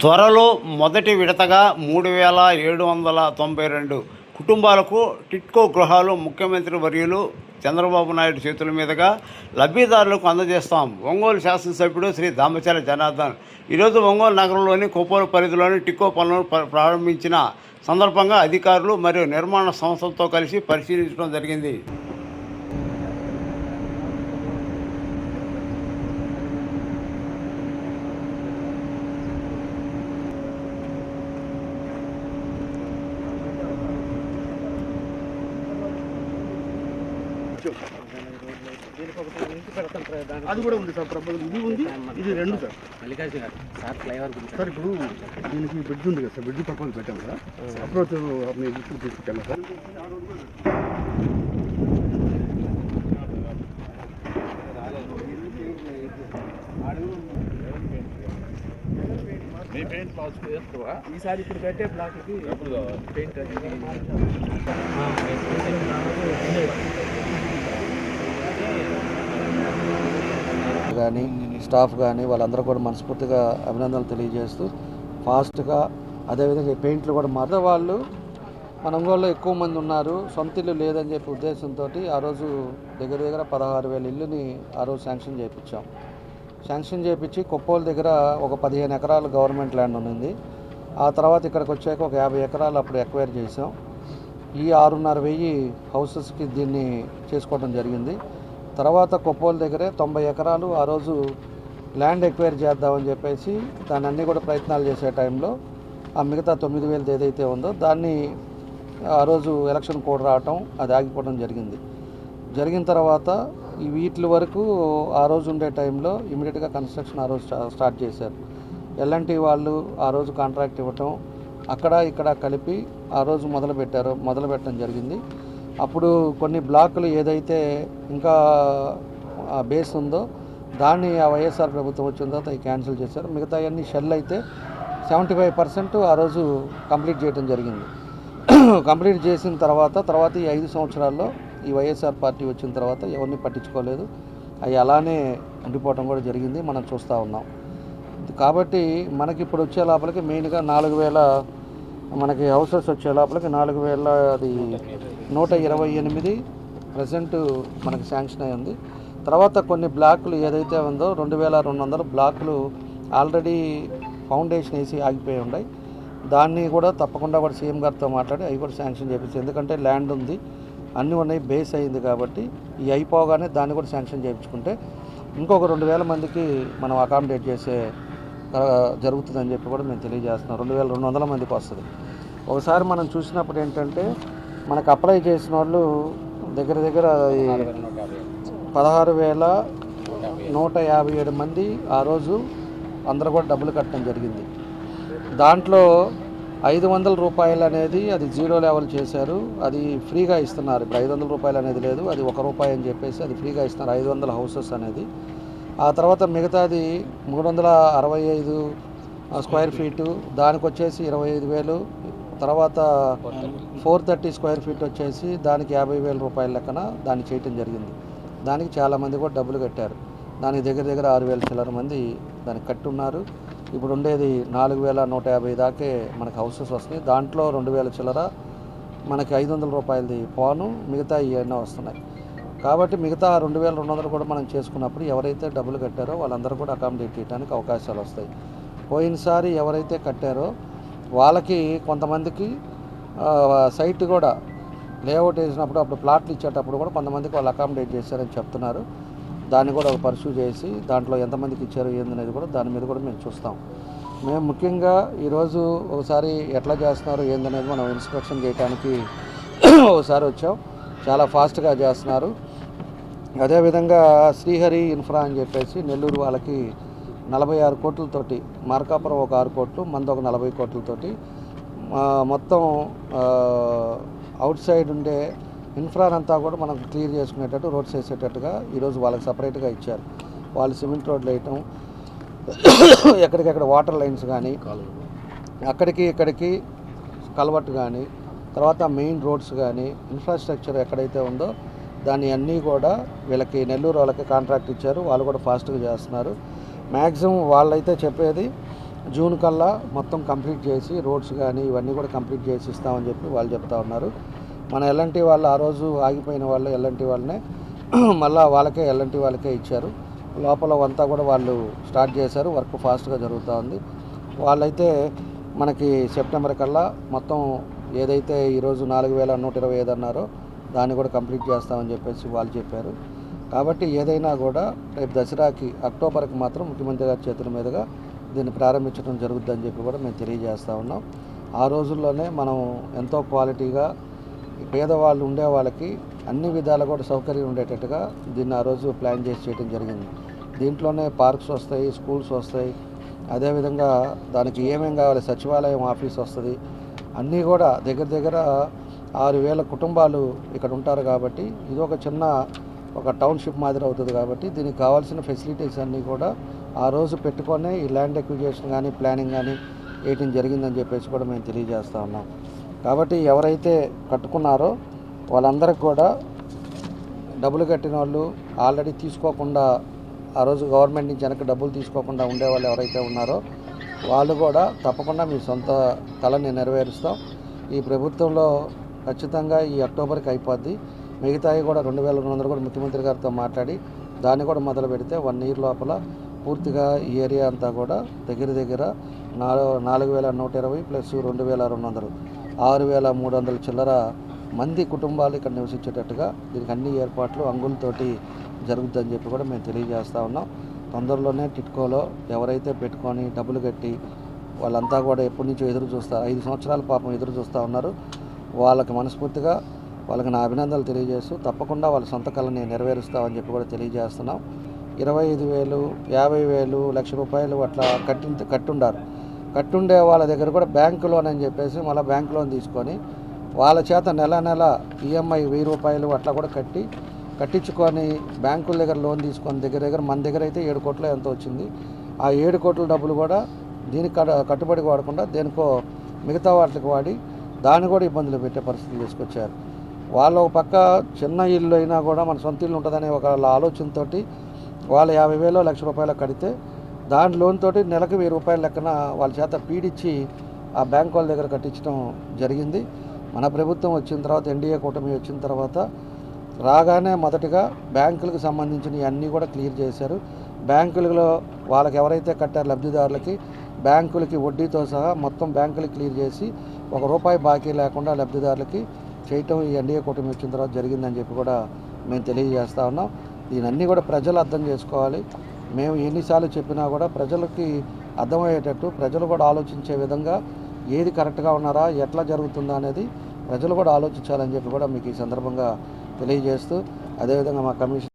త్వరలో మొదటి విడతగా 3792 కుటుంబాలకు టిట్కో గృహాలు ముఖ్యమంత్రి వర్యులు చంద్రబాబు నాయుడు చేతుల మీదుగా లబ్ధిదారులకు అందజేస్తాం. ఒంగోలు శాసనసభ్యుడు శ్రీ దామచర్ల జనార్దన్ ఈరోజు ఒంగోలు నగరంలోని కొప్పోలు పరిధిలోని టిట్కో పనులను ప్రారంభించిన సందర్భంగా అధికారులు మరియు నిర్మాణ సంస్థలతో కలిసి పరిశీలించడం జరిగింది. అది కూడా ఉంది సార్. ప్రపోజల్ ఇది ఉంది, ఇది రెండు సార్. సార్ ఇప్పుడు దీనికి బ్రిడ్జ్ ఉంది కదా సార్, బ్రిడ్జ్ ప్రపోజల్ పెట్టాం సార్. అప్రోచ్ తీసుకెళ్ళాం సార్. ఈసారి ఇప్పుడు కట్టే బ్లాక్కి పెయింట్ కానీ స్టాఫ్ కానీ వాళ్ళందరూ కూడా మనస్ఫూర్తిగా అభినందనలు తెలియజేస్తూ ఫాస్ట్గా అదేవిధంగా పెయింట్లు కూడా వాళ్ళు మన ఒంగోలులో ఎక్కువ మంది ఉన్నారు, సొంత ఇల్లు లేదని చెప్పి ఉద్దేశంతో ఆ రోజు దగ్గర 16,000 ఇల్లుని ఆ రోజు శాంక్షన్ చేయించాం. శాంక్షన్ చేయించి కొప్పోలు దగ్గర ఒక 15 ఎకరాలు గవర్నమెంట్ ల్యాండ్ ఉంది. ఆ తర్వాత ఇక్కడికి వచ్చాక ఒక 50 ఎకరాలు అప్పుడు ఎక్వైర్ చేసాం. ఈ 6,500 హౌసెస్కి దీన్ని చేసుకోవడం జరిగింది. తర్వాత కొప్పోలు దగ్గరే 90 ఎకరాలు ఆ రోజు ల్యాండ్ ఎక్వైర్ చేద్దామని చెప్పేసి దాన్ని అన్నీ కూడా ప్రయత్నాలు చేసే టైంలో ఆ మిగతా 9,000 ఏదైతే ఉందో దాన్ని ఆ రోజు ఎలక్షన్ కోడ్ రావటం అది ఆగిపోవడం జరిగిన తర్వాత ఈ వీటి వరకు ఆ రోజు ఉండే టైంలో ఇమీడియట్గా కన్స్ట్రక్షన్ ఆ రోజు స్టార్ట్ చేశారు. ఎల్ఎన్టీ వాళ్ళు ఆ రోజు కాంట్రాక్ట్ ఇవ్వటం అక్కడ ఇక్కడ కలిపి ఆ రోజు మొదలుపెట్టడం జరిగింది. అప్పుడు కొన్ని బ్లాకులు ఏదైతే ఇంకా బేస్ ఉందో దాన్ని ఆ వైఎస్ఆర్ ప్రభుత్వం వచ్చిన తర్వాత అవి క్యాన్సిల్ చేశారు. మిగతా అన్ని షెల్ అయితే 75% ఆ రోజు కంప్లీట్ చేయడం జరిగింది. కంప్లీట్ చేసిన తర్వాత ఈ 5 సంవత్సరాల్లో ఈ వైఎస్ఆర్ పార్టీ వచ్చిన తర్వాత ఎవరిని పట్టించుకోలేదు. అవి అలానే ఉండిపోవడం కూడా జరిగింది, మనం చూస్తూ ఉన్నాం. కాబట్టి మనకి ఇప్పుడు వచ్చే లోపలికి మెయిన్గా 4,000 మనకి హౌసెస్ వచ్చే లోపలికి 4,128 ప్రజెంట్ మనకి శాంక్షన్ అయ్యింది. తర్వాత కొన్ని బ్లాకులు ఏదైతే ఉందో 2,200 బ్లాకులు ఆల్రెడీ ఫౌండేషన్ వేసి ఆగిపోయి ఉన్నాయి. దాన్ని కూడా తప్పకుండా కూడా సీఎం గారితో మాట్లాడి అవి కూడా శాంక్షన్ చేయించారు. ఎందుకంటే ల్యాండ్ ఉంది, అన్నీ ఉన్నాయి, బేస్ అయింది. కాబట్టి ఈ అయిపోగానే దాన్ని కూడా శాంక్షన్ చేయించుకుంటే ఇంకొక 2,000 మందికి మనం అకామిడేట్ చేసే జరుగుతుందని చెప్పి కూడా మేము తెలియజేస్తున్నాం. 2,200 మందికి వస్తుంది. ఒకసారి మనం చూసినప్పుడు ఏంటంటే మనకు అప్లై చేసిన వాళ్ళు దగ్గర 16,157 మంది ఆ రోజు అందరూ కూడా డబ్బులు కట్టడం జరిగింది. దాంట్లో 500 రూపాయలు అనేది అది జీరో లెవెల్ చేశారు, అది ఫ్రీగా ఇస్తున్నారు. ఇప్పుడు 500 రూపాయలు అనేది లేదు, అది ₹1 అని చెప్పేసి అది ఫ్రీగా ఇస్తున్నారు 500 హౌసెస్ అనేది. ఆ తర్వాత మిగతాది 365 స్క్వేర్ ఫీటు దానికి వచ్చేసి 25,000. తర్వాత 430 స్క్వేర్ ఫీట్ వచ్చేసి దానికి 50,000 రూపాయల లెక్కన దాన్ని చేయటం జరిగింది. దానికి చాలామంది కూడా డబ్బులు కట్టారు. దానికి దగ్గర 6,000 చిల్లర మంది దానికి కట్టున్నారు. ఇప్పుడు ఉండేది 4,150 దాకే మనకు హౌసెస్ వస్తున్నాయి. దాంట్లో 2,000 చిల్లర మనకి 500 రూపాయలది పోను, మిగతా ఇవన్నీ వస్తున్నాయి. కాబట్టి మిగతా 2,200 కూడా మనం చేసుకున్నప్పుడు ఎవరైతే డబ్బులు కట్టారో వాళ్ళందరూ కూడా అకామిడేట్ చేయడానికి అవకాశాలు వస్తాయి. పోయినసారి ఎవరైతే కట్టారో వాళ్ళకి కొంతమందికి సైట్ కూడా లేఅవుట్ వేసినప్పుడు అప్పుడు ప్లాట్లు ఇచ్చేటప్పుడు కూడా కొంతమందికి వాళ్ళు అకామిడేట్ చేశారని చెప్తున్నారు. దాన్ని కూడా పర్సూ చేసి దాంట్లో ఎంతమందికి ఇచ్చారు ఏందనేది కూడా దాని మీద కూడా మేము చూస్తాం. మేము ముఖ్యంగా ఈరోజు ఒకసారి ఎట్లా చేస్తున్నారు ఏందనేది మనం ఇన్స్పెక్షన్ చేయడానికి ఒకసారి వచ్చాం. చాలా ఫాస్ట్గా చేస్తున్నారు. అదేవిధంగా శ్రీహరి ఇన్ఫ్రా అని చెప్పేసి నెల్లూరు వాళ్ళకి 46 కోట్లతోటి, మార్కాపురం ఒక 6 కోట్లు, మంది ఒక 40 కోట్లతోటి మొత్తం అవుట్ సైడ్ ఉండే ఇన్ఫ్రానంతా కూడా మనం క్లియర్ చేసుకునేటట్టు రోడ్స్ వేసేటట్టుగా ఈరోజు వాళ్ళకి సపరేట్గా ఇచ్చారు. వాళ్ళు సిమెంట్ రోడ్లు వేయటం, ఎక్కడికెక్కడ వాటర్ లైన్స్ కానీ అక్కడికి ఇక్కడికి కల్వర్ట్ కానీ తర్వాత మెయిన్ రోడ్స్ కానీ ఇన్ఫ్రాస్ట్రక్చర్ ఎక్కడైతే ఉందో దాన్ని అన్నీ కూడా వీళ్ళకి నెల్లూరు వాళ్ళకి కాంట్రాక్ట్ ఇచ్చారు. వాళ్ళు కూడా ఫాస్ట్గా చేస్తున్నారు. మ్యాక్సిమం వాళ్ళైతే చెప్పేది జూన్ కల్లా మొత్తం కంప్లీట్ చేసి రోడ్స్ కానీ ఇవన్నీ కూడా కంప్లీట్ చేసి ఇస్తామని చెప్పి వాళ్ళు చెప్తా ఉన్నారు. మన ఎల్ఎన్టీ వాళ్ళు ఆ రోజు ఆగిపోయిన వాళ్ళు ఎల్ఎన్టీ వాళ్ళనే మళ్ళీ వాళ్ళకే ఎల్ఎన్టీ వాళ్ళకే ఇచ్చారు. లోపల అంతా కూడా వాళ్ళు స్టార్ట్ చేశారు. వర్క్ ఫాస్ట్గా జరుగుతూ ఉంది. వాళ్ళైతే మనకి సెప్టెంబర్ కల్లా మొత్తం ఏదైతే ఈరోజు 4125 అన్నారో దాన్ని కూడా కంప్లీట్ చేస్తామని చెప్పేసి వాళ్ళు చెప్పారు. కాబట్టి ఏదైనా కూడా రేపు దసరాకి అక్టోబర్కి మాత్రం ముఖ్యమంత్రి గారి చేతుల మీదుగా దీన్ని ప్రారంభించడం జరుగుతుందని చెప్పి కూడా మేము తెలియజేస్తూ ఉన్నాం. ఆ రోజుల్లోనే మనం ఎంతో క్వాలిటీగా పేదవాళ్ళు ఉండే వాళ్ళకి అన్ని విధాలు కూడా సౌకర్యం ఉండేటట్టుగా దీన్ని ఆ రోజు ప్లాన్ చేసి చేయడం జరిగింది. దీంట్లోనే పార్క్స్ వస్తాయి, స్కూల్స్ వస్తాయి, అదేవిధంగా దానికి ఏమేం కావాలి సచివాలయం ఆఫీస్ వస్తుంది. అన్నీ కూడా దగ్గర 6,000 కుటుంబాలు ఇక్కడ ఉంటారు. కాబట్టి ఇది ఒక చిన్న టౌన్షిప్ మాదిరి అవుతుంది. కాబట్టి దీనికి కావాల్సిన ఫెసిలిటీస్ అన్నీ కూడా ఆ రోజు పెట్టుకొని ఈ ల్యాండ్ ఎక్విజిషన్ కానీ ప్లానింగ్ కానీ వేయటం జరిగిందని చెప్పేసి కూడా మేము తెలియజేస్తూ ఉన్నాం. కాబట్టి ఎవరైతే కట్టుకున్నారో వాళ్ళందరికీ కూడా డబ్బులు కట్టిన వాళ్ళు ఆల్రెడీ తీసుకోకుండా ఆ రోజు గవర్నమెంట్ నుంచి వెనక్కి డబ్బులు తీసుకోకుండా ఉండేవాళ్ళు ఎవరైతే ఉన్నారో వాళ్ళు కూడా తప్పకుండా మీ సొంత కళని నెరవేరుస్తాం. ఈ ప్రభుత్వంలో ఖచ్చితంగా ఈ అక్టోబర్కి అయిపోద్ది. మిగతాయి కూడా 2200 కూడా ముఖ్యమంత్రి గారితో మాట్లాడి దాన్ని కూడా మొదలు పెడితే 1 ఇయర్ లోపల పూర్తిగా ఈ ఏరియా అంతా కూడా దగ్గర 4120 ప్లస్ 2200 6300 చిల్లర మంది కుటుంబాలు ఇక్కడ నివసించేటట్టుగా దీనికి అన్ని ఏర్పాట్లు అంగులతోటి జరుగుతుందని చెప్పి కూడా మేము తెలియజేస్తూ ఉన్నాం. తొందరలోనే టిట్కోలో ఎవరైతే పెట్టుకొని డబ్బులు కట్టి వాళ్ళంతా కూడా ఎప్పటి నుంచో ఎదురు చూస్తారు, 5 సంవత్సరాల పాపం ఎదురు చూస్తూ ఉన్నారు. వాళ్ళకి మనస్ఫూర్తిగా వాళ్ళకి నా అభినందనలు తెలియజేస్తూ తప్పకుండా వాళ్ళ సొంత కళని నెరవేరుస్తామని చెప్పి కూడా తెలియజేస్తున్నాం. 25,000, 50,000, ₹1,00,000 అట్లా కట్టుండే వాళ్ళ దగ్గర కూడా బ్యాంకు లోన్ అని చెప్పేసి మళ్ళీ బ్యాంక్ లోన్ తీసుకొని వాళ్ళ చేత నెల ఈఎంఐ ₹1,000 అట్లా కూడా కట్టించుకొని బ్యాంకుల దగ్గర లోన్ తీసుకొని దగ్గర మన దగ్గర అయితే 7 కోట్లు ఎంత వచ్చింది. ఆ 7 కోట్ల డబ్బులు కూడా దీనికి కట్టుబడి వాడకుండా దేనికో మిగతా వాటికి వాడి దాన్ని కూడా ఇబ్బందులు పెట్టే పరిస్థితులు తీసుకొచ్చారు. వాళ్ళు ఒక పక్క చిన్న ఇల్లు అయినా కూడా మన సొంత ఇల్లు ఉంటుందనే ఒక ఆలోచనతో వాళ్ళు 50,000, ₹1,00,000 కడితే దాని లోన్ తోటి నెలకు ₹1,000 లెక్కన వాళ్ళ చేత పీడిచ్చి ఆ బ్యాంక్ వాళ్ళ దగ్గర కట్టించడం జరిగింది. మన ప్రభుత్వం వచ్చిన తర్వాత ఎన్డీఏ కూటమి వచ్చిన తర్వాత రాగానే మొదటగా బ్యాంకులకు సంబంధించిన అన్నీ కూడా క్లియర్ చేశారు. బ్యాంకులలో వాళ్ళకి ఎవరైతే కట్టారో లబ్ధిదారులకి బ్యాంకులకి వడ్డీతో సహా మొత్తం బ్యాంకులు క్లియర్ చేసి ₹1 బాకీ లేకుండా లబ్ధిదారులకి చేయటం ఈ ఎన్డీఏ కూటమి వచ్చిన తర్వాత జరిగిందని చెప్పి కూడా మేము తెలియజేస్తూ ఉన్నాం. దీనన్నీ కూడా ప్రజలు అర్థం చేసుకోవాలి. మేము ఎన్నిసార్లు చెప్పినా కూడా ప్రజలకి అర్థమయ్యేటట్టు ప్రజలు కూడా ఆలోచించే విధంగా ఏది కరెక్ట్గా ఉన్నారా, ఎట్లా జరుగుతుందా అనేది ప్రజలు కూడా ఆలోచించాలని చెప్పి కూడా మీకు ఈ సందర్భంగా తెలియజేస్తూ అదేవిధంగా మా కమిషన్